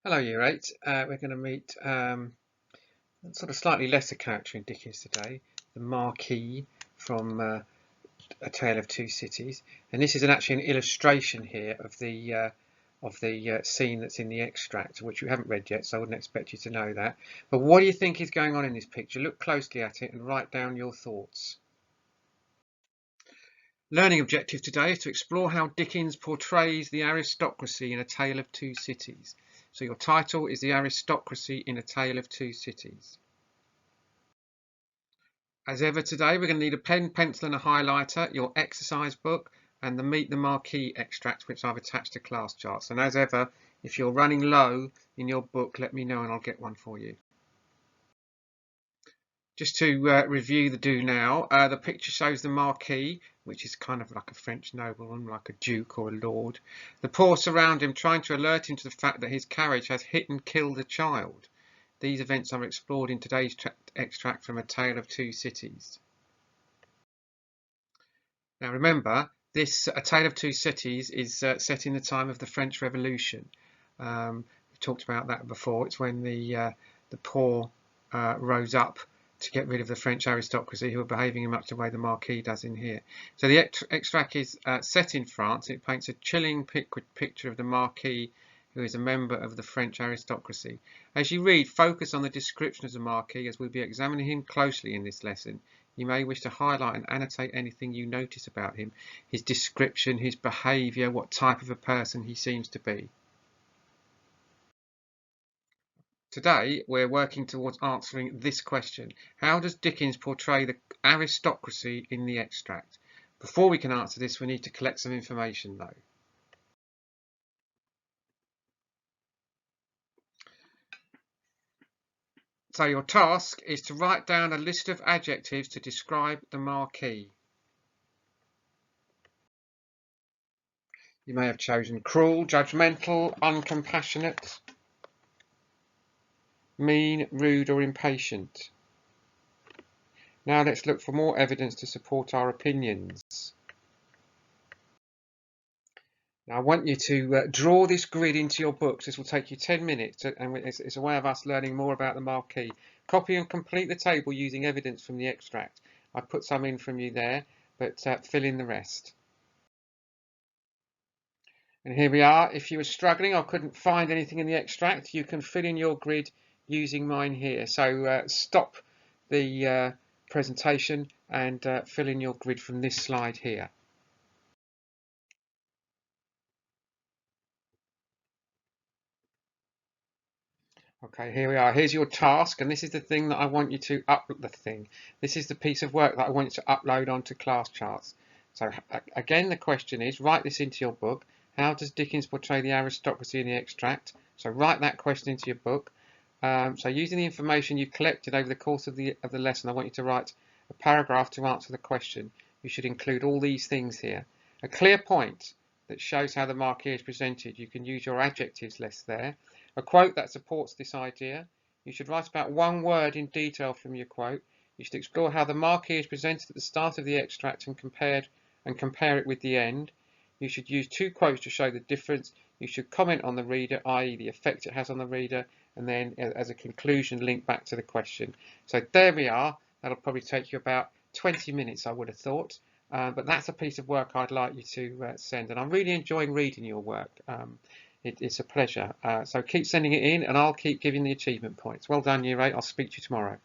Hello, Year 8. We're going to meet sort of slightly lesser character in Dickens today, the Marquis from A Tale of Two Cities. And this is actually an illustration here of the scene that's in the extract, which you haven't read yet, so I wouldn't expect you to know that. But what do you think is going on in this picture? Look closely at it and write down your thoughts. Learning objective today is to explore how Dickens portrays the aristocracy in A Tale of Two Cities. So your title is The Aristocracy in A Tale of Two Cities. As ever today, we're going to need a pen, pencil and a highlighter, your exercise book and the Meet the Marquis extract, which I've attached to Classcharts. And as ever, if you're running low in your book, let me know and I'll get one for you. Just to review the do now, the picture shows the Marquis, which is kind of like a French nobleman, like a duke or a lord. The poor surround him, trying to alert him to the fact that his carriage has hit and killed a child. These events are explored in today's extract from A Tale of Two Cities. Now remember, this A Tale of Two Cities is set in the time of the French Revolution. We've talked about that before. It's when the poor rose up to get rid of the French aristocracy who are behaving in much the way the Marquis does in here. So the extract is set in France. It paints a chilling picture of the Marquis, who is a member of the French aristocracy. As you read, focus on the description of the Marquis, as we'll be examining him closely in this lesson. You may wish to highlight and annotate anything you notice about him, his description, his behaviour, what type of a person he seems to be. Today, we're working towards answering this question. How does Dickens portray the aristocracy in the extract? Before we can answer this, we need to collect some information, though. So your task is to write down a list of adjectives to describe the Marquis. You may have chosen cruel, judgmental, uncompassionate, mean, rude or impatient. Now let's look for more evidence to support our opinions. Now I want you to draw this grid into your books. This will take you 10 minutes and it's a way of us learning more about the Marquis. Copy and complete the table using evidence from the extract. I put some in from you there, but fill in the rest. And here we are. If you were struggling or couldn't find anything in the extract, you can fill in your grid using mine here. So stop the presentation and fill in your grid from this slide here. Okay, here we are. Here's your task, and this is the thing that I want you to This is the piece of work that I want you to upload onto Classcharts. So again, the question is, write this into your book. How does Dickens portray the aristocracy in the extract? So write that question into your book. So using the information you collected over the course of the lesson, I want you to write a paragraph to answer the question. You should include all these things here. A clear point that shows how the Marquis is presented. You can use your adjectives list there. A quote that supports this idea. You should write about one word in detail from your quote. You should explore how the Marquis is presented at the start of the extract and compare it with the end. You should use two quotes to show the difference. You should comment on the reader, i.e. the effect it has on the reader, and then as a conclusion link back to the question. So there we are. That'll probably take you about 20 minutes, I would have thought. But that's a piece of work I'd like you to send, and I'm really enjoying reading your work. It's a pleasure. So keep sending it in and I'll keep giving the achievement points. Well done, Year 8. I'll speak to you tomorrow.